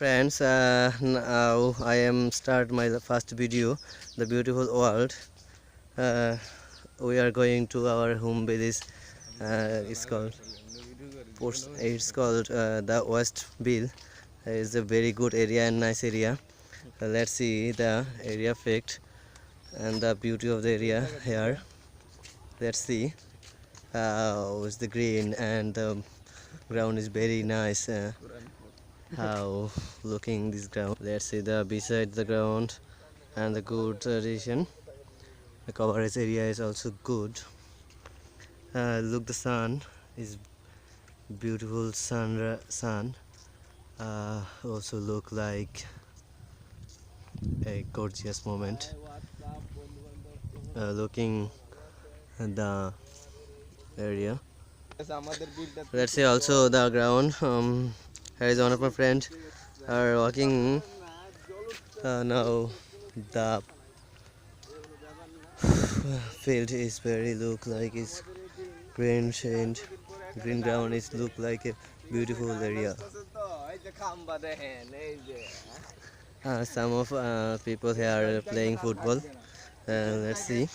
Friends, now I am start my first video, the beautiful world. uh, we are going to our home village. It's called the West Bill. It's a very good area and nice area. Let's see the area fact and the beauty of the area here. Let's see how is the green and the ground is very nice. How looking this ground. Let's see the beside the ground and the good tradition. The coverage area is also good. Look, the sun is beautiful. Sun also look like a gorgeous moment. Looking at the area. Let's see also the ground. Here is one of my friends are walking now. The field is very look like it's green shade. Green ground is look like a beautiful area. Some of people here are playing football. Let's see.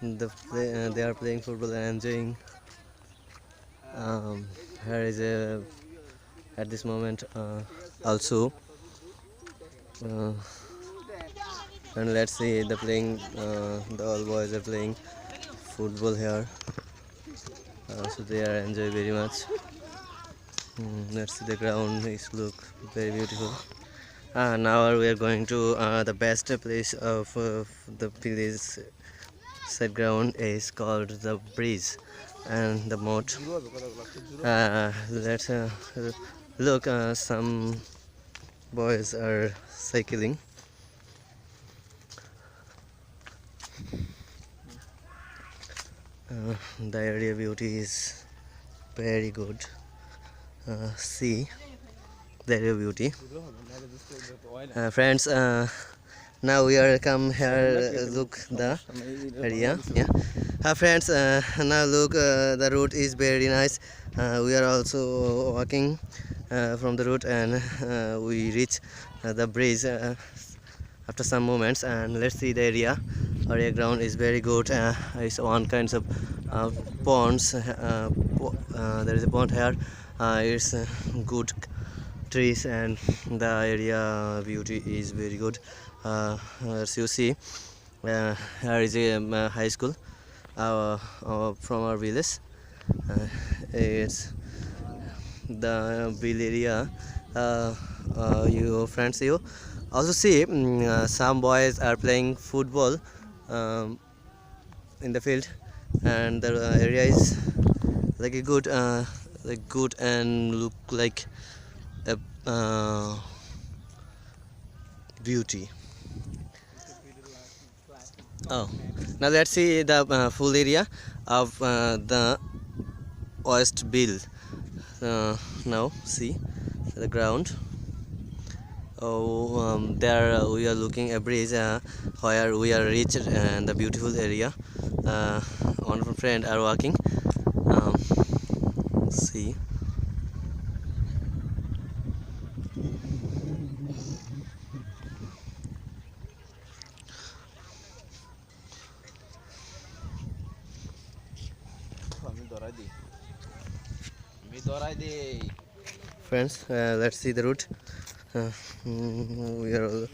They are playing football and enjoying. Here is a at this moment also. And let's see the playing. The all boys are playing football here. So they are enjoy very much. Let's see the ground is look very beautiful. Now we are going to the best place of the village side ground is called the bridge and the moat. Let's look. Some boys are cycling. The area beauty is very good. See the area beauty. Friends, now we are come here. Look the area. Yeah. Friends, now look. The route is very nice. We are also walking from the route, and we reach the bridge after some moments. And let's see the area. Area ground is very good. It's one kinds of ponds. There is a pond here. It's good trees, and the area beauty is very good. As you see, here is a high school from our village. It's the bill area. You friends, you also see some boys are playing football in the field, and the area is like a good and look like a beauty. Oh, now let's see the full area of the West Bill. Now see the ground. There we are looking a bridge where we are reached and the beautiful area. One of my friend are walking. See. Friends, let's see the route. We are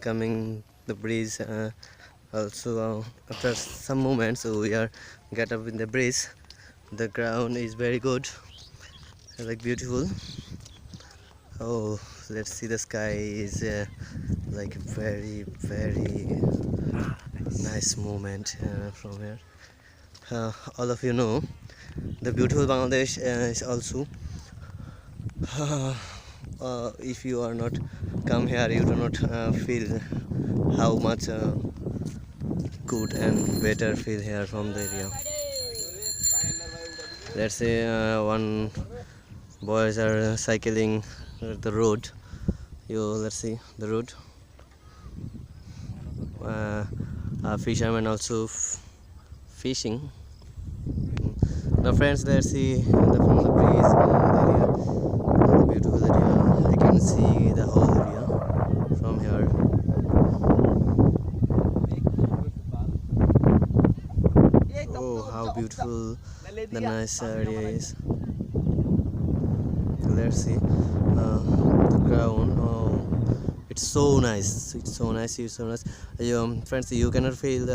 coming the bridge. Also, after some moments, we are get up in the bridge. The ground is very good, like beautiful. Oh, let's see the sky is like very nice moment from here. All of you know the beautiful Bangladesh is also. If you are not come here, you do not feel how much good and better feel here from the area. Let's say one boys are cycling the road. Let's see the road. Fishermen also fishing. Now friends, let's see from the breeze area. can see the whole area from here. Oh, how beautiful the nice area is. Let's see the ground. Oh, it's so nice. It's so nice. It's so nice. Friends, you cannot feel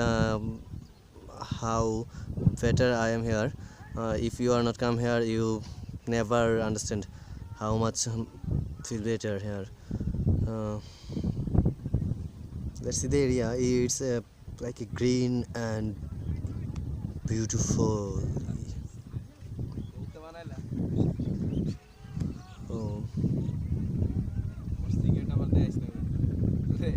how better I am here. If you are not come here, you never understand how much feel better here. Uh, let's see the area. It's like a green and beautiful. Oh, Very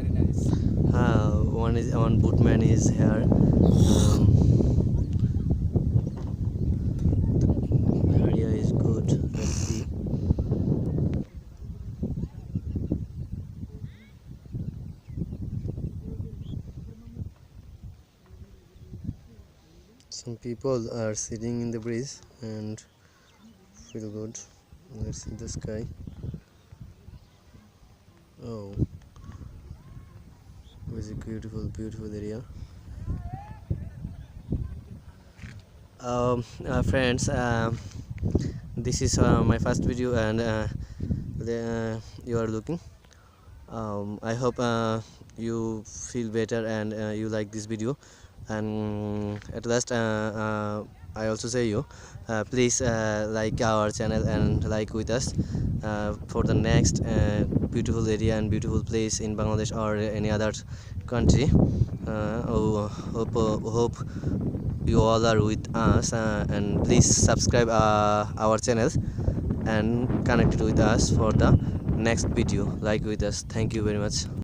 nice. one boatman is here. The area is good. Let's see. Some people are sitting in the breeze and feel good. Let's see the sky. Oh, it's a beautiful, beautiful area. Friends, this is my first video, and you are looking. I hope you feel better and you like this video. And at last, I also say you, please like our channel and like with us for the next beautiful area and beautiful place in Bangladesh or any other country. Hope you all are with us, and please subscribe our channel and connect it with us for the next video. Like with us. Thank you very much.